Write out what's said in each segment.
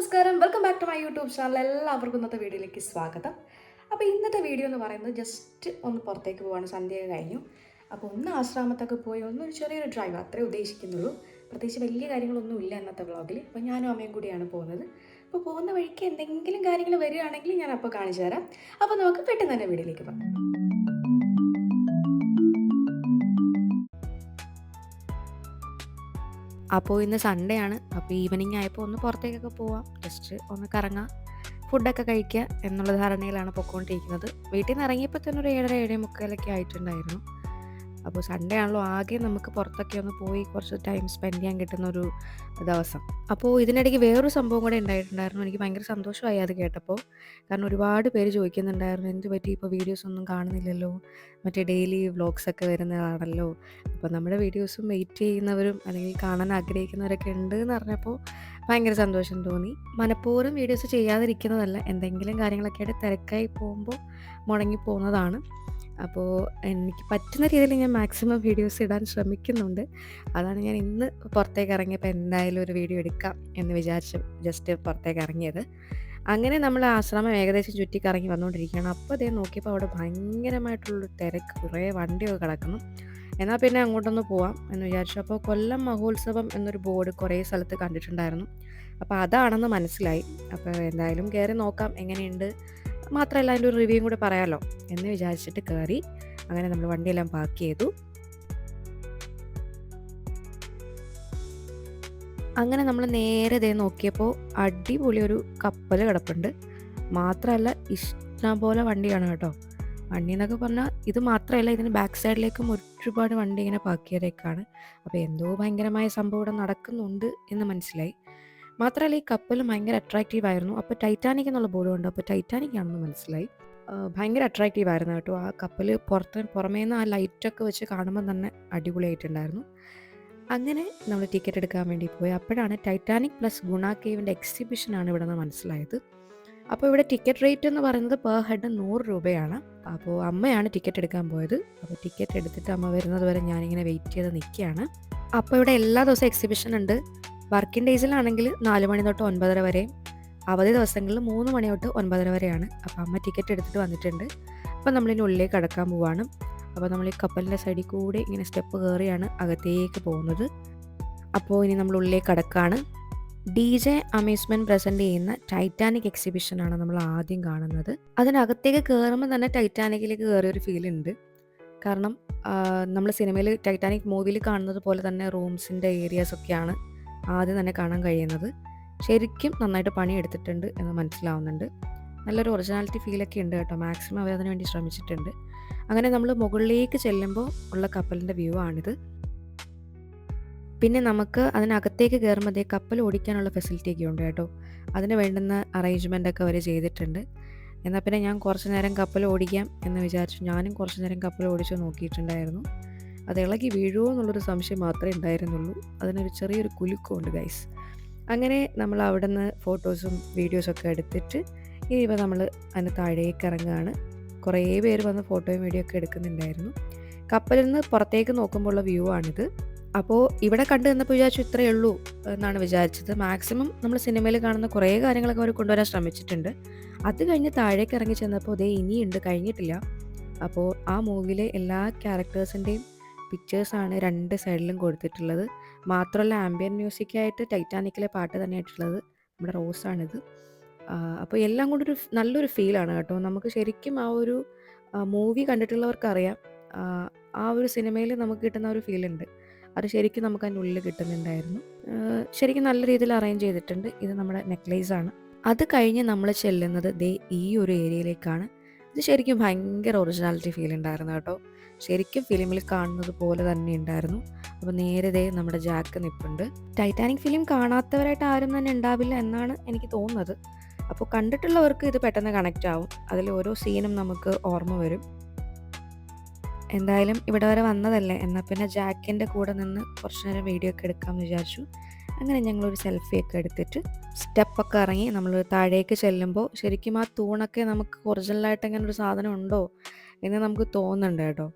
നമസ്കാരം, welcome back to my YouTube channel. എല്ലാവർക്കും ഇന്നത്തെ വീഡിയോയിലേക്ക് സ്വാഗതം. അപ്പോൾ ഇന്നത്തെ വീഡിയോ എന്ന് പറയുന്നത് ജസ്റ്റ് ഒന്ന് പുറത്തേക്ക് പോവാണ്. സന്ധ്യ കഴിഞ്ഞു. അപ്പോൾ ഒന്ന് ആശ്രമത്തൊക്കെ പോയി ഒന്നൊരു ചെറിയൊരു ഡ്രൈവ് അത്രേ ഉദ്ദേശിക്കുന്നുള്ളൂ. പ്രത്യേകിച്ച് വലിയ കാര്യങ്ങളൊന്നും ഇല്ല ഇന്നത്തെ വ്ളോഗിൽ. അപ്പോൾ ഞാനും അമ്മയും കൂടിയാണ് പോകുന്നത്. അപ്പോൾ പോകുന്ന വഴിക്ക് എന്തെങ്കിലും കാര്യങ്ങൾ വരികയാണെങ്കിൽ ഞാൻ അപ്പോൾ കാണിച്ചു തരാം. അപ്പോൾ നമുക്ക് പെട്ടെന്ന് തന്നെ വീഡിയോയിലേക്ക് പോകാം. അപ്പോൾ ഇന്ന് സൺഡേ ആണ്. അപ്പോൾ ഈവനിങ് ആയപ്പോൾ ഒന്ന് പുറത്തേക്കൊക്കെ പോവാം, ജസ്റ്റ് ഒന്ന് കറങ്ങാം, ഫുഡൊക്കെ കഴിക്കുക എന്നുള്ള ധാരണയിലാണ് പൊയ്ക്കൊണ്ടിരിക്കുന്നത്. വീട്ടിൽ നിന്ന് ഇറങ്ങിയപ്പോൾ തന്നെ ഒരു 7:30 7:45 ആയിട്ടുണ്ടായിരുന്നു. അപ്പോൾ സൺഡേ ആണല്ലോ, ആകെ നമുക്ക് പുറത്തൊക്കെ ഒന്ന് പോയി കുറച്ച് ടൈം സ്പെൻഡ് ചെയ്യാൻ കിട്ടുന്ന ഒരു ദിവസം. അപ്പോൾ ഇതിനിടയ്ക്ക് വേറൊരു സംഭവം കൂടെ ഉണ്ടായിട്ടുണ്ടായിരുന്നു. എനിക്ക് ഭയങ്കര സന്തോഷമായി അത് കേട്ടപ്പോൾ. കാരണം ഒരുപാട് പേര് ചോദിക്കുന്നുണ്ടായിരുന്നു, എന്ത് പറ്റി ഇപ്പോൾ വീഡിയോസ് ഒന്നും കാണുന്നില്ലല്ലോ, മറ്റേ ഡെയിലി വ്ളോഗ്സൊക്കെ വരുന്നതാണല്ലോ. അപ്പോൾ നമ്മുടെ വീഡിയോസും വെയിറ്റ് ചെയ്യുന്നവരും അല്ലെങ്കിൽ കാണാൻ ആഗ്രഹിക്കുന്നവരൊക്കെ ഉണ്ട് എന്ന് പറഞ്ഞപ്പോൾ ഭയങ്കര സന്തോഷം തോന്നി. മനഃപൂർവ്വം വീഡിയോസ് ചെയ്യാതിരിക്കുന്നതല്ല, എന്തെങ്കിലും കാര്യങ്ങളൊക്കെ ആയിട്ട് തിരക്കായി പോകുമ്പോൾ മുടങ്ങി പോകുന്നതാണ്. അപ്പോൾ എനിക്ക് പറ്റുന്ന രീതിയിൽ ഞാൻ മാക്സിമം വീഡിയോസ് ഇടാൻ ശ്രമിക്കുന്നുണ്ട്. അതാണ് ഞാൻ ഇന്ന് പുറത്തേക്ക് ഇറങ്ങിയപ്പോൾ എന്തായാലും ഒരു വീഡിയോ എടുക്കാം എന്ന് വിചാരിച്ച് ജസ്റ്റ് പുറത്തേക്ക് ഇറങ്ങിയത്. അങ്ങനെ നമ്മൾ ആശ്രമം ഏകദേശം ചുറ്റിക്കറങ്ങി വന്നുകൊണ്ടിരിക്കുകയാണ്. അപ്പോൾ അതേ നോക്കിയപ്പോൾ അവിടെ ഭയങ്കരമായിട്ടുള്ളൊരു തിരക്ക്, കുറേ വണ്ടിയൊക്കെ കിടക്കുന്നു. എന്നാൽ പിന്നെ അങ്ങോട്ടൊന്ന് പോവാം എന്ന് വിചാരിച്ചു. അപ്പോൾ കൊല്ലം മഹോത്സവം എന്നൊരു ബോർഡ് കുറേ സ്ഥലത്ത് കണ്ടിട്ടുണ്ടായിരുന്നു. അപ്പോൾ അതാണെന്ന് മനസ്സിലായി. അപ്പോൾ എന്തായാലും കയറി നോക്കാം എങ്ങനെയുണ്ട്, മാത്രമല്ല അതിൻ്റെ ഒരു റിവ്യൂ കൂടെ പറയാമല്ലോ എന്ന് വിചാരിച്ചിട്ട് കയറി. അങ്ങനെ നമ്മൾ വണ്ടിയെല്ലാം പാർക്ക് ചെയ്തു. അങ്ങനെ നമ്മൾ നേരെ ദേ നോക്കിയപ്പോൾ അടിപൊളി ഒരു കപ്പൽ കിടപ്പുണ്ട്. മാത്രമല്ല ഇഷ്ടം പോലെ വണ്ടിയാണ് കേട്ടോ. വണ്ടി എന്നൊക്കെ പറഞ്ഞാൽ ഇത് മാത്രമല്ല, ഇതിന് ബാക്ക് സൈഡിലേക്കും ഒരുപാട് വണ്ടി ഇങ്ങനെ പാർക്ക് ചെയ്തേക്കാണ്. അപ്പോൾ എന്തോ ഭയങ്കരമായ സംഭവം ഇവിടെ നടക്കുന്നുണ്ട് എന്ന് മനസ്സിലായി. മാത്രമല്ല ഈ കപ്പൽ ഭയങ്കര അട്രാക്റ്റീവ് ആയിരുന്നു. അപ്പോൾ ടൈറ്റാനിക് എന്നുള്ള ബോർഡ് ഉണ്ട്, അപ്പോൾ ടൈറ്റാനിക് ആണെന്ന് മനസ്സിലായി. ഭയങ്കര അട്രാക്റ്റീവ് ആയിരുന്നു കേട്ടോ. ആ കപ്പൽ പുറമേ നിന്ന് ആ ലൈറ്റൊക്കെ വെച്ച് കാണുമ്പോൾ തന്നെ അടിപൊളിയായിട്ടുണ്ടായിരുന്നു. അങ്ങനെ നമ്മൾ ടിക്കറ്റ് എടുക്കാൻ വേണ്ടി പോയി. അപ്പോഴാണ് ടൈറ്റാനിക് പ്ലസ് ഗുണ കേവിൻ്റെ എക്സിബിഷനാണ് ഇവിടെ നിന്ന് മനസ്സിലായത്. അപ്പോൾ ഇവിടെ ടിക്കറ്റ് റേറ്റ് എന്ന് പറയുന്നത് പെർ ഹെഡ് 100 രൂപയാണ്. അപ്പോൾ അമ്മയാണ് ടിക്കറ്റ് എടുക്കാൻ പോയത്. അപ്പോൾ ടിക്കറ്റ് എടുത്തിട്ട് അമ്മ വരുന്നത് വരെ ഞാനിങ്ങനെ വെയിറ്റ് ചെയ്ത് നിൽക്കുകയാണ്. അപ്പോൾ ഇവിടെ എല്ലാ ദിവസവും എക്സിബിഷൻ ഉണ്ട്. വർക്കിംഗ് ഡേയ്സിലാണെങ്കിൽ 4 മണി തൊട്ട് 9:30 വരെയും, അവധി ദിവസങ്ങളിൽ 3 മണി തൊട്ട് 9:30 വരെയാണ്. അപ്പോൾ അമ്മ ടിക്കറ്റ് എടുത്തിട്ട് വന്നിട്ടുണ്ട്. അപ്പോൾ നമ്മളിതിൻ്റെ ഉള്ളിലേക്ക് കടക്കാൻ പോവാണ്. അപ്പോൾ നമ്മൾ ഈ കപ്പലിൻ്റെ സൈഡിൽ കൂടെ ഇങ്ങനെ സ്റ്റെപ്പ് കയറിയാണ് അകത്തേക്ക് പോകുന്നത്. അപ്പോൾ ഇനി നമ്മൾ ഉള്ളിലേക്ക് കടക്കാണ്. DJ അമ്യൂസ്മെൻറ്റ് പ്രസൻറ്റ് ചെയ്യുന്ന ടൈറ്റാനിക് എക്സിബിഷനാണ് നമ്മൾ ആദ്യം കാണുന്നത്. അതിനകത്തേക്ക് കയറുമ്പോൾ തന്നെ ടൈറ്റാനിക്കിലേക്ക് കയറിയൊരു ഫീൽ ഉണ്ട്. കാരണം നമ്മൾ സിനിമയിൽ ടൈറ്റാനിക് മൂവിയിൽ കാണുന്നത് പോലെ തന്നെ റൂംസിൻ്റെ ഏരിയാസൊക്കെയാണ് ആദ്യം തന്നെ കാണാൻ കഴിയുന്നത്. ശരിക്കും നന്നായിട്ട് പണിയെടുത്തിട്ടുണ്ട് എന്ന് മനസ്സിലാവുന്നുണ്ട്. നല്ലൊരു ഒറിജിനാലിറ്റി ഫീലൊക്കെ ഉണ്ട് കേട്ടോ. മാക്സിമം അവർ അതിന് വേണ്ടി ശ്രമിച്ചിട്ടുണ്ട്. അങ്ങനെ നമ്മൾ മുകളിലേക്ക് ചെല്ലുമ്പോൾ ഉള്ള കപ്പലിൻ്റെ വ്യൂ ആണിത്. പിന്നെ നമുക്ക് അതിനകത്തേക്ക് കയറുമ്പോൾ കപ്പൽ ഓടിക്കാനുള്ള ഫെസിലിറ്റിയൊക്കെ ഉണ്ട് കേട്ടോ. അതിന് വേണ്ടുന്ന അറേഞ്ച്മെൻ്റൊക്കെ അവർ ചെയ്തിട്ടുണ്ട്. എന്നാൽ പിന്നെ ഞാൻ കുറച്ച് നേരം കപ്പൽ ഓടിക്കാം എന്ന് വിചാരിച്ചു. ഞാനും കുറച്ച് നേരം കപ്പൽ ഓടിച്ച് നോക്കിയിട്ടുണ്ടായിരുന്നു. അത് ഇളകി വീഴുമോ എന്നുള്ളൊരു സംശയം മാത്രമേ ഉണ്ടായിരുന്നുള്ളൂ. അതിനൊരു ചെറിയൊരു കുലുക്കമുണ്ട് ഗൈസ്. അങ്ങനെ നമ്മൾ അവിടെ നിന്ന് ഫോട്ടോസും വീഡിയോസൊക്കെ എടുത്തിട്ട് ഇനിയിപ്പോൾ നമ്മൾ അതിന് താഴേക്ക് ഇറങ്ങുകയാണ്. കുറേ പേര് വന്ന് ഫോട്ടോയും വീഡിയോ ഒക്കെ എടുക്കുന്നുണ്ടായിരുന്നു. കപ്പലിൽ നിന്ന് പുറത്തേക്ക് നോക്കുമ്പോൾ ഉള്ള വ്യൂ ആണിത്. അപ്പോൾ ഇവിടെ കണ്ടു നിന്നപ്പോൾ വിചാരിച്ചു ഇത്രയേ ഉള്ളൂ എന്നാണ് വിചാരിച്ചത്. മാക്സിമം നമ്മൾ സിനിമയിൽ കാണുന്ന കുറേ കാര്യങ്ങളൊക്കെ അവർ കൊണ്ടുവരാൻ ശ്രമിച്ചിട്ടുണ്ട്. അത് കഴിഞ്ഞ് താഴേക്ക് ഇറങ്ങി ചെന്നപ്പോൾ ഇനിയുണ്ട്, കഴിഞ്ഞിട്ടില്ല. അപ്പോൾ ആ മൂവിയിലെ എല്ലാ ക്യാരക്ടേഴ്സിൻ്റെയും പിക്ചേഴ്സാണ് 2 സൈഡിലും കൊടുത്തിട്ടുള്ളത്. മാത്രമല്ല ആംബിയൻ മ്യൂസിക്കായിട്ട് ടൈറ്റാനിക്കിലെ പാട്ട് തന്നെയായിട്ടുള്ളത് നമ്മുടെ റോസാണിത്. അപ്പോൾ എല്ലാം കൊണ്ടൊരു നല്ലൊരു ഫീലാണ് കേട്ടോ. നമുക്ക് ശരിക്കും ആ ഒരു മൂവി കണ്ടിട്ടുള്ളവർക്കറിയാം, ആ ഒരു സിനിമയിൽ നമുക്ക് കിട്ടുന്ന ഒരു ഫീലുണ്ട്. അത് ശരിക്കും നമുക്ക് അതിൻ്റെ ഉള്ളിൽ കിട്ടുന്നുണ്ടായിരുന്നു. ശരിക്കും നല്ല രീതിയിൽ അറേഞ്ച് ചെയ്തിട്ടുണ്ട്. ഇത് നമ്മുടെ നെക്ലേസാണ്. അത് കഴിഞ്ഞ് നമ്മൾ ചെല്ലുന്നത് ഈ ഒരു ഏരിയയിലേക്കാണ്. ഇത് ശരിക്കും ഭയങ്കര ഒറിജിനാലിറ്റി ഫീൽ ഉണ്ടായിരുന്നു കേട്ടോ. ശരിക്കും ഫിലിമിൽ കാണുന്നത് പോലെ തന്നെ ഉണ്ടായിരുന്നു. അപ്പോൾ നേരെ നമ്മുടെ ജാക്ക് നിൽപ്പുണ്ട്. ടൈറ്റാനിക് ഫിലിം കാണാത്തവരായിട്ട് ആരും തന്നെ ഉണ്ടാവില്ല എന്നാണ് എനിക്ക് തോന്നുന്നത്. അപ്പോൾ കണ്ടിട്ടുള്ളവർക്ക് ഇത് പെട്ടെന്ന് കണക്റ്റ് ആവും. അതിൽ ഓരോ സീനും നമുക്ക് ഓർമ്മ വരും. എന്തായാലും ഇവിടെ വരെ വന്നതല്ലേ, എന്നാൽ പിന്നെ ജാക്കിൻ്റെ കൂടെ നിന്ന് കുറച്ച് നേരം വീഡിയോ ഒക്കെ എടുക്കാമെന്ന് വിചാരിച്ചു. അങ്ങനെ ഞങ്ങളൊരു സെൽഫിയൊക്കെ എടുത്തിട്ട് സ്റ്റെപ്പൊക്കെ ഇറങ്ങി നമ്മൾ താഴേക്ക് ചെല്ലുമ്പോൾ ശരിക്കും ആ തൂണൊക്കെ നമുക്ക് ഒറിജിനലായിട്ട് അങ്ങനെ ഒരു സാധനം ഉണ്ടോ എന്ന് നമുക്ക് തോന്നുന്നുണ്ട് കേട്ടോ.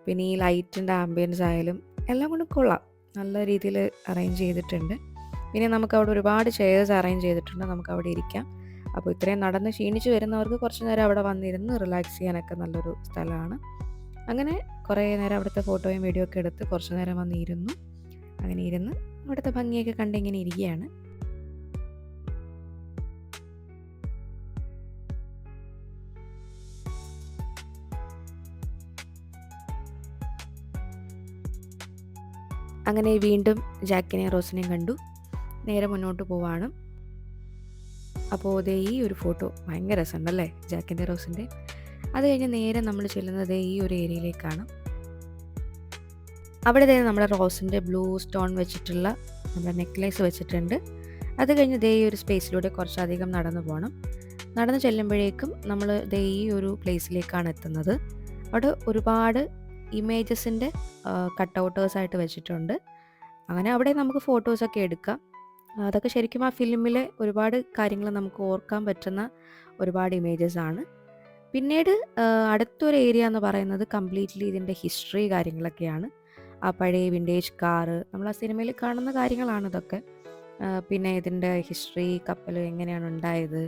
പിന്നെ ഈ ലൈറ്റിൻ്റെ ആംബിയൻസ് ആയാലും എല്ലാം കൊണ്ട് കൊള്ളാം, നല്ല രീതിയിൽ അറേഞ്ച് ചെയ്തിട്ടുണ്ട്. പിന്നെ നമുക്കവിടെ ഒരുപാട് ചെയർസ് അറേഞ്ച് ചെയ്തിട്ടുണ്ട്, നമുക്കവിടെ ഇരിക്കാം. അപ്പോൾ ഇത്രയും നടന്ന് ക്ഷീണിച്ച് വരുന്നവർക്ക് കുറച്ച് നേരം അവിടെ വന്നിരുന്ന് റിലാക്സ് ചെയ്യാനൊക്കെ നല്ലൊരു സ്ഥലമാണ്. അങ്ങനെ കുറേ നേരം അവിടുത്തെ ഫോട്ടോയും വീഡിയോ ഒക്കെ എടുത്ത് കുറച്ച് നേരം വന്നിരുന്നു. അങ്ങനെ ഇരുന്ന് അവിടുത്തെ ഭംഗിയൊക്കെ കണ്ട് ഇങ്ങനെ ഇരിക്കുകയാണ്. അങ്ങനെ വീണ്ടും ജാക്കിനെയും റോസിനെയും കണ്ടു. നേരെ മുന്നോട്ട് പോവാണ്. അപ്പോൾ ദേ ഈ ഒരു ഫോട്ടോ ഭയങ്കര രസമുണ്ടല്ലേ, ജാക്കിൻ്റെ റോസിൻ്റെ. അത് കഴിഞ്ഞ് നേരെ നമ്മൾ ചെല്ലുന്നത് ഈ ഒരു ഏരിയയിലേക്കാണ്. അവിടെ ദേ നമ്മുടെ റോസിൻ്റെ ബ്ലൂ സ്റ്റോൺ വെച്ചിട്ടുള്ള നമ്മുടെ നെക്ലേസ് വെച്ചിട്ടുണ്ട്. അത് കഴിഞ്ഞ് ദേ ഈ ഒരു സ്പേസിലൂടെ കുറച്ചധികം നടന്നു പോകണം. നടന്ന് ചെല്ലുമ്പോഴേക്കും നമ്മൾ ദേ ഈ ഒരു പ്ലേസിലേക്കാണ് എത്തുന്നത്. അവിടെ ഒരുപാട് ഇമേജസിൻ്റെ കട്ടൗട്ടേഴ്സായിട്ട് വെച്ചിട്ടുണ്ട്. അങ്ങനെ അവിടെ നമുക്ക് ഫോട്ടോസൊക്കെ എടുക്കാം. അതൊക്കെ ശരിക്കും ആ ഫിലിമിലെ ഒരുപാട് കാര്യങ്ങൾ നമുക്ക് ഓർക്കാൻ പറ്റുന്ന ഒരുപാട് ഇമേജസാണ്. പിന്നീട് അടുത്തൊരു ഏരിയ എന്ന് പറയുന്നത് കംപ്ലീറ്റ്ലി ഇതിൻ്റെ ഹിസ്റ്ററി കാര്യങ്ങളൊക്കെയാണ്. ആ പഴയ വിൻറ്റേജ് കാറ്, നമ്മൾ ആ സിനിമയിൽ കാണുന്ന കാര്യങ്ങളാണ് ഇതൊക്കെ. പിന്നെ ഇതിൻ്റെ ഹിസ്റ്ററി, കപ്പൽ എങ്ങനെയാണ് ഉണ്ടായത്,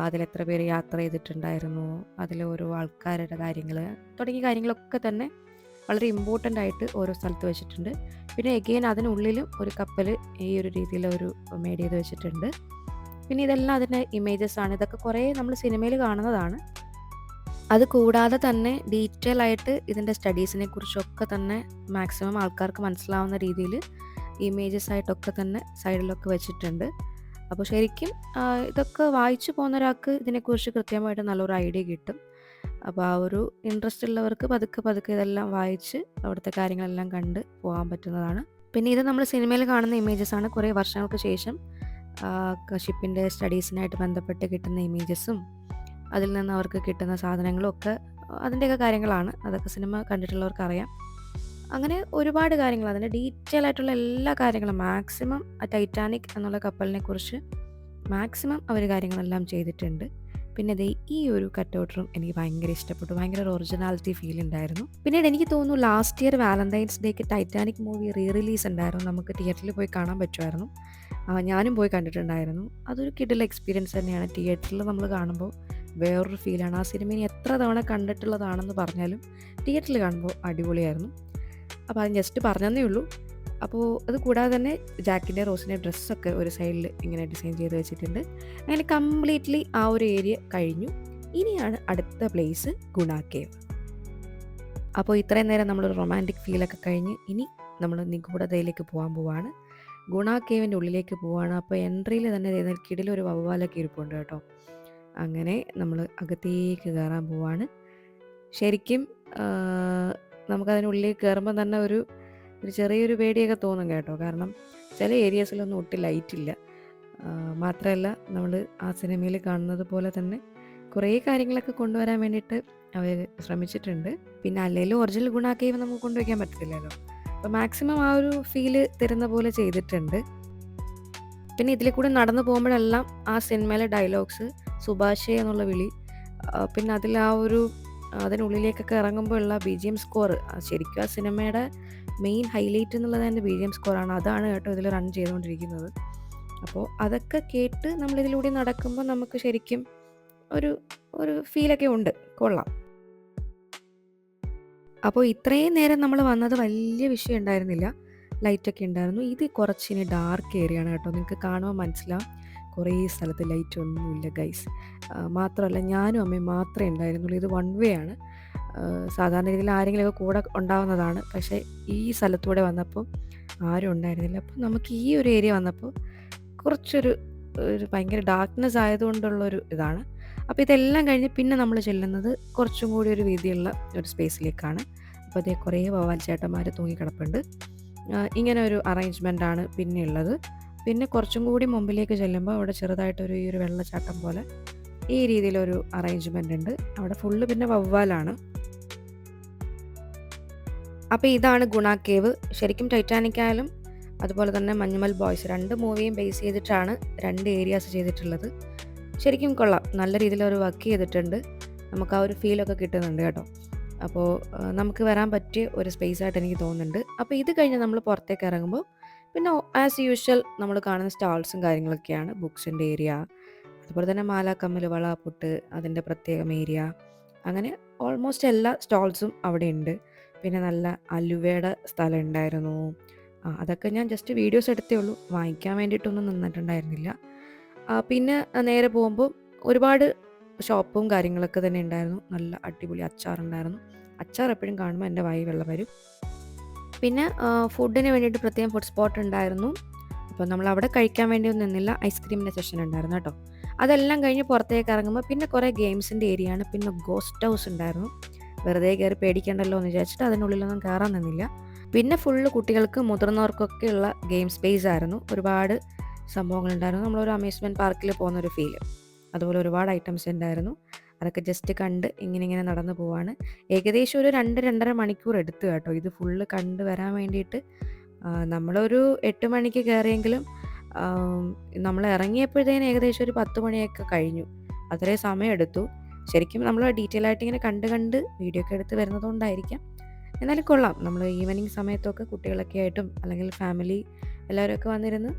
അതിലെത്ര പേര് യാത്ര ചെയ്തിട്ടുണ്ടായിരുന്നു, അതിലെ ഓരോ ആൾക്കാരുടെ കാര്യങ്ങൾ തുടങ്ങിയ കാര്യങ്ങളൊക്കെ തന്നെ വളരെ ഇമ്പോർട്ടൻ്റ് ആയിട്ട് ഓരോ സ്ഥലത്ത് വെച്ചിട്ടുണ്ട്. പിന്നെ എഗെയിൻ അതിനുള്ളിലും ഒരു കപ്പൽ ഈ ഒരു രീതിയിൽ ഒരു മേഡ് ചെയ്ത് വെച്ചിട്ടുണ്ട്. പിന്നെ ഇതെല്ലാം അതിൻ്റെ ഇമേജസ് ആണ്. ഇതൊക്കെ കുറേ നമ്മൾ സിനിമയിൽ കാണുന്നതാണ്. അത് കൂടാതെ തന്നെ ഡീറ്റെയിൽ ആയിട്ട് ഇതിൻ്റെ സ്റ്റഡീസിനെ കുറിച്ചൊക്കെ തന്നെ മാക്സിമം ആൾക്കാർക്ക് മനസ്സിലാവുന്ന രീതിയിൽ ഇമേജസ് ആയിട്ടൊക്കെ തന്നെ സൈഡിലൊക്കെ വെച്ചിട്ടുണ്ട്. അപ്പോൾ ശരിക്കും ഇതൊക്കെ വായിച്ചു പോകുന്ന ഒരാൾക്ക് ഇതിനെക്കുറിച്ച് കൃത്യമായിട്ട് നല്ലൊരു ഐഡിയ കിട്ടും. അപ്പോൾ ആ ഒരു ഇൻട്രസ്റ്റ് ഉള്ളവർക്ക് പതുക്കെ പതുക്കെ ഇതെല്ലാം വായിച്ച് അവിടുത്തെ കാര്യങ്ങളെല്ലാം കണ്ട് പോകാൻ പറ്റുന്നതാണ്. പിന്നെ ഇത് നമ്മൾ സിനിമയിൽ കാണുന്ന ഇമേജസ് ആണ്. കുറേ വർഷങ്ങൾക്ക് ശേഷം ഷിപ്പിൻ്റെ സ്റ്റഡീസിനായിട്ട് ബന്ധപ്പെട്ട് കിട്ടുന്ന ഇമേജസും അതിൽ നിന്ന് അവർക്ക് കിട്ടുന്ന സാധനങ്ങളും ഒക്കെ അതിൻ്റെയൊക്കെ കാര്യങ്ങളാണ്. അതൊക്കെ സിനിമ കണ്ടിട്ടുള്ളവർക്ക് അറിയാം. അങ്ങനെ ഒരുപാട് കാര്യങ്ങൾ, അതിൻ്റെ ഡീറ്റെയിൽ ആയിട്ടുള്ള എല്ലാ കാര്യങ്ങളും മാക്സിമം ആ ടൈറ്റാനിക് എന്നുള്ള കപ്പലിനെ കുറിച്ച് മാക്സിമം അവർ കാര്യങ്ങളെല്ലാം ചെയ്തിട്ടുണ്ട്. പിന്നെ ദേ ഈ ഒരു കട്ടൗട്ടറും എനിക്ക് ഭയങ്കര ഇഷ്ടപ്പെട്ടു. ഭയങ്കര ഒരു ഒറിജിനാലിറ്റി ഫീൽ ഉണ്ടായിരുന്നു. പിന്നീട് എനിക്ക് തോന്നുന്നു ലാസ്റ്റ് ഇയർ വാലന്റൈൻസ് ഡേക്ക് ടൈറ്റാനിക് മൂവി റിലീസ് ഉണ്ടായിരുന്നു. നമുക്ക് തിയേറ്ററിൽ പോയി കാണാൻ പറ്റുമായിരുന്നു. ഞാനും പോയി കണ്ടിട്ടുണ്ടായിരുന്നു. അതൊരു കിടിലൻ എക്സ്പീരിയൻസ് തന്നെയാണ്. തിയേറ്ററിൽ നമ്മൾ കാണുമ്പോൾ വേറൊരു ഫീലാണ്. ആ സിനിമ ഇനി എത്ര തവണ കണ്ടിട്ടുള്ളതാണെന്ന് പറഞ്ഞാലും തിയേറ്ററിൽ കാണുമ്പോൾ അടിപൊളിയായിരുന്നു. അപ്പോൾ അത് ജസ്റ്റ് പറഞ്ഞതേ ഉള്ളൂ. അപ്പോൾ അത് കൂടാതെ തന്നെ ജാക്കിൻ്റെ റോസിൻ്റെ ഡ്രസ്സൊക്കെ ഒരു സൈഡിൽ ഇങ്ങനെ ഡിസൈൻ ചെയ്ത് വെച്ചിട്ടുണ്ട്. അങ്ങനെ കംപ്ലീറ്റ്ലി ആ ഒരു ഏരിയ കഴിഞ്ഞു. ഇനിയാണ് അടുത്ത പ്ലേസ് ഗുണ കേവ്. അപ്പോൾ ഇത്രയും നേരം നമ്മളൊരു റൊമാൻറ്റിക് ഫീലൊക്കെ കഴിഞ്ഞ് ഇനി നമ്മൾ നിഗൂഢതയിലേക്ക് പോകാൻ പോവാണ്. ഗുണ കേവിൻ്റെ ഉള്ളിലേക്ക് പോവാണ്. അപ്പോൾ എൻട്രിയിൽ തന്നെ കിടിലൊരു വവ്വാലൊക്കെ ഇരിപ്പുണ്ട് കേട്ടോ. അങ്ങനെ നമ്മൾ അകത്തേക്ക് കയറാൻ പോവാണ്. ശരിക്കും നമുക്കതിനുള്ളിലേക്ക് കയറുമ്പോൾ തന്നെ ഒരു ചെറിയൊരു പേടിയൊക്കെ തോന്നും കേട്ടോ. കാരണം ചില ഏരിയാസിലൊന്നും ഒട്ടും ലൈറ്റില്ല. മാത്രമല്ല നമ്മൾ ആ സിനിമയിൽ കാണുന്നത് പോലെ തന്നെ കുറേ കാര്യങ്ങളൊക്കെ കൊണ്ടുവരാൻ വേണ്ടിയിട്ട് അവർ ശ്രമിച്ചിട്ടുണ്ട്. പിന്നെ അല്ലെങ്കിലും ഒറിജിനൽ ഗുണ കേവ് നമുക്ക് കൊണ്ടുവയ്ക്കാൻ പറ്റത്തില്ലല്ലോ. അപ്പോൾ മാക്സിമം ആ ഒരു ഫീല് തരുന്ന പോലെ ചെയ്തിട്ടുണ്ട്. പിന്നെ ഇതിൽ കൂടെ നടന്നു പോകുമ്പോഴെല്ലാം ആ സിനിമയിലെ ഡയലോഗ്സ്, സുഭാഷേ എന്നുള്ള വിളി, പിന്നെ അതിൽ ആ ഒരു അതിനുള്ളിലേക്കൊക്കെ ഇറങ്ങുമ്പോൾ ഉള്ള BGM സ്കോർ, ശരിക്കും ആ സിനിമയുടെ മെയിൻ ഹൈലൈറ്റ് എന്നുള്ളത് തന്നെ BGM സ്കോറാണ്. അതാണ് കേട്ടോ ഇതിൽ റൺ ചെയ്തുകൊണ്ടിരിക്കുന്നത്. അപ്പോൾ അതൊക്കെ കേട്ട് നമ്മളിതിലൂടെ നടക്കുമ്പോൾ നമുക്ക് ശരിക്കും ഒരു ഫീലൊക്കെ ഉണ്ട്, കൊള്ളാം. അപ്പോൾ ഇത്രയും നേരം നമ്മൾ വന്നത് വലിയ വിഷയം ഉണ്ടായിരുന്നില്ല, ലൈറ്റൊക്കെ ഉണ്ടായിരുന്നു. ഇത് കുറച്ചിനി ഡാർക്ക് ഏരിയ ആണ് കേട്ടോ. നിങ്ങൾക്ക് കാണുമ്പോൾ മനസ്സിലാവും കുറേ സ്ഥലത്ത് ലൈറ്റ് ഒന്നുമില്ല ഗൈസ്. മാത്രമല്ല ഞാനും അമ്മയും മാത്രമേ ഉണ്ടായിരുന്നുള്ളൂ. ഇത് വൺ വേ ആണ്. സാധാരണ രീതിയിൽ ആരെങ്കിലുമൊക്കെ കൂടെ ഉണ്ടാവുന്നതാണ്. പക്ഷേ ഈ സ്ഥലത്തൂടെ വന്നപ്പോൾ ആരും ഉണ്ടായിരുന്നില്ല. അപ്പോൾ നമുക്ക് ഈ ഒരു ഏരിയ വന്നപ്പോൾ കുറച്ചൊരു ഭയങ്കര ഡാർക്ക്നെസ് ആയതുകൊണ്ടുള്ളൊരു ഇതാണ്. അപ്പോൾ ഇതെല്ലാം കഴിഞ്ഞ് പിന്നെ നമ്മൾ ചെല്ലുന്നത് കുറച്ചും കൂടി ഒരു വീതിയുള്ള ഒരു സ്പേസിലേക്കാണ്. അപ്പോൾ അതേ കുറേ വവ്വാൽ ചേട്ടന്മാർ തൂങ്ങിക്കിടപ്പുണ്ട്. ഇങ്ങനെ ഒരു അറേഞ്ച്മെൻ്റാണ് പിന്നെ ഉള്ളത്. പിന്നെ കുറച്ചും കൂടി മുമ്പിലേക്ക് ചെല്ലുമ്പോൾ അവിടെ ചെറുതായിട്ടൊരു ഈ ഒരു വെള്ളച്ചാട്ടം പോലെ ഈ രീതിയിലൊരു അറേഞ്ച്മെൻ്റ് ഉണ്ട്. അവിടെ ഫുള്ള് പിന്നെ വവ്വാലാണ്. അപ്പോൾ ഇതാണ് ഗുണ കേവ്. ശരിക്കും ടൈറ്റാനിക് ആയാലും അതുപോലെ തന്നെ മഞ്ഞുമൽ ബോയ്സ് 2 മൂവിയും ബേസ് ചെയ്തിട്ടാണ് 2 ഏരിയാസ് ചെയ്തിട്ടുള്ളത്. ശരിക്കും കൊള്ളാം, നല്ല രീതിയിലൊരു വർക്ക് ചെയ്തിട്ടുണ്ട്. നമുക്ക് ആ ഒരു ഫീലൊക്കെ കിട്ടുന്നുണ്ട് കേട്ടോ. അപ്പോൾ നമുക്ക് വരാൻ പറ്റിയ ഒരു സ്പേസ് ആയിട്ട് എനിക്ക് തോന്നുന്നുണ്ട്. അപ്പോൾ ഇത് കഴിഞ്ഞ് നമ്മൾ പുറത്തേക്ക് ഇറങ്ങുമ്പോൾ പിന്നെ ആസ് യൂഷ്വൽ നമ്മൾ കാണുന്ന സ്റ്റാൾസും കാര്യങ്ങളൊക്കെയാണ്. ബുക്സിൻ്റെ ഏരിയ, അതുപോലെ തന്നെ മാല, കമ്മൽ, വള, പൊട്ട് അതിൻ്റെ പ്രത്യേകം ഏരിയ. അങ്ങനെ ഓൾമോസ്റ്റ് എല്ലാ സ്റ്റാൾസും അവിടെ ഉണ്ട്. പിന്നെ നല്ല അലുവയുടെ സ്ഥലം ഉണ്ടായിരുന്നു. അതൊക്കെ ഞാൻ ജസ്റ്റ് വീഡിയോസ് എടുത്തേ ഉള്ളൂ. വാങ്ങിക്കാൻ വേണ്ടിയിട്ടൊന്നും നിന്നിട്ടുണ്ടായിരുന്നില്ല. പിന്നെ നേരെ പോകുമ്പോൾ ഒരുപാട് ഷോപ്പും കാര്യങ്ങളൊക്കെ തന്നെ ഉണ്ടായിരുന്നു. നല്ല അടിപൊളി അച്ചാറുണ്ടായിരുന്നു. അച്ചാർ എപ്പോഴും കാണുമ്പോൾ എൻ്റെ വായിൽ വെള്ളം വരും. പിന്നെ ഫുഡിന് വേണ്ടിയിട്ട് പ്രത്യേകം ഫുഡ് സ്പോട്ട് ഉണ്ടായിരുന്നു. അപ്പോൾ നമ്മൾ അവിടെ കഴിക്കാൻ വേണ്ടിയൊന്നും നിന്നില്ല. ഐസ്ക്രീമിൻ്റെ സെഷൻ ഉണ്ടായിരുന്നു കേട്ടോ. അതെല്ലാം കഴിഞ്ഞ് പുറത്തേക്ക് ഇറങ്ങുമ്പോൾ പിന്നെ കുറേ ഗെയിംസിൻ്റെ ഏരിയയാണ്. പിന്നെ ഗോസ്റ്റ് ഹൗസ് ഉണ്ടായിരുന്നു. വെറുതെ കയറി പേടിക്കണ്ടല്ലോ എന്ന് വിചാരിച്ചിട്ട് അതിനുള്ളിലൊന്നും കയറാൻ നിന്നില്ല. പിന്നെ ഫുള്ള് കുട്ടികൾക്കും മുതിർന്നവർക്കൊക്കെയുള്ള ഗെയിം സ്പേസ് ആയിരുന്നു. ഒരുപാട് സംഭവങ്ങളുണ്ടായിരുന്നു. നമ്മളൊരു അമ്യൂസ്മെൻറ്റ് പാർക്കിൽ പോകുന്നൊരു ഫീല്. അതുപോലെ ഒരുപാട് ഐറ്റംസ് ഉണ്ടായിരുന്നു. അതൊക്കെ ജസ്റ്റ് കണ്ട് ഇങ്ങനെ നടന്നു പോവാണ്. ഏകദേശം ഒരു 2-2.5 മണിക്കൂർ എടുത്തു കേട്ടോ ഇത് ഫുള്ള് കണ്ട് വരാൻ വേണ്ടിയിട്ട്. നമ്മളൊരു 8 മണിക്ക് കയറിയെങ്കിലും നമ്മൾ ഇറങ്ങിയപ്പോഴത്തേനും ഏകദേശം ഒരു 10 മണിയൊക്കെ കഴിഞ്ഞു. അത്രയും സമയമെടുത്തു. ശരിക്കും നമ്മൾ ഡീറ്റെയിൽ ആയിട്ട് ഇങ്ങനെ കണ്ട് വീഡിയോ ഒക്കെ എടുത്ത് വരുന്നതുകൊണ്ടായിരിക്കാം. എന്നാലും കൊള്ളാം. നമ്മൾ ഈവനിങ് സമയത്തൊക്കെ കുട്ടികളൊക്കെ ആയിട്ടും അല്ലെങ്കിൽ ഫാമിലി എല്ലാവരുമൊക്കെ വന്നിരുന്ന്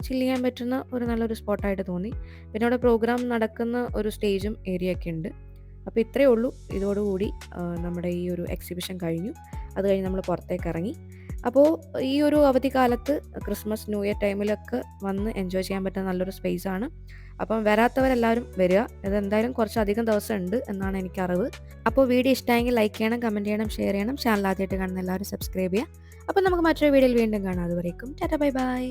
ചില്ല് ചെയ്യാൻ പറ്റുന്ന ഒരു നല്ലൊരു സ്പോട്ടായിട്ട് തോന്നി. പിന്നെ അവിടെ പ്രോഗ്രാം നടക്കുന്ന ഒരു സ്റ്റേജും ഏരിയ ഒക്കെ ഉണ്ട്. അപ്പോൾ ഇത്രയേ ഉള്ളൂ. ഇതോടുകൂടി നമ്മുടെ ഈ ഒരു എക്സിബിഷൻ കഴിഞ്ഞു. അത് കഴിഞ്ഞ് നമ്മൾ പുറത്തേക്ക് ഇറങ്ങി. അപ്പോൾ ഈ ഒരു അവധിക്കാലത്ത് ക്രിസ്മസ്, ന്യൂ ഇയർ ടൈമിലൊക്കെ വന്ന് എൻജോയ് ചെയ്യാൻ പറ്റുന്ന നല്ലൊരു സ്പേസാണ്. അപ്പം വരാത്തവരെല്ലാവരും വരിക. ഇതെന്തായാലും കുറച്ചധികം ദിവസം ഉണ്ട് എന്നാണ് എനിക്കറിവ്. അപ്പോൾ വീഡിയോ ഇഷ്ടമായെങ്കിൽ ലൈക്ക് ചെയ്യണം, കമൻറ്റ് ചെയ്യണം, ഷെയർ ചെയ്യണം. ചാനൽ ആദ്യമായിട്ട് കാണുന്ന എല്ലാവരും സബ്സ്ക്രൈബ് ചെയ്യുക. അപ്പോൾ നമുക്ക് മറ്റൊരു വീഡിയോയിൽ വീണ്ടും കാണാം. അതുവരേക്കും ടാറ്റാ ബൈ ബൈ.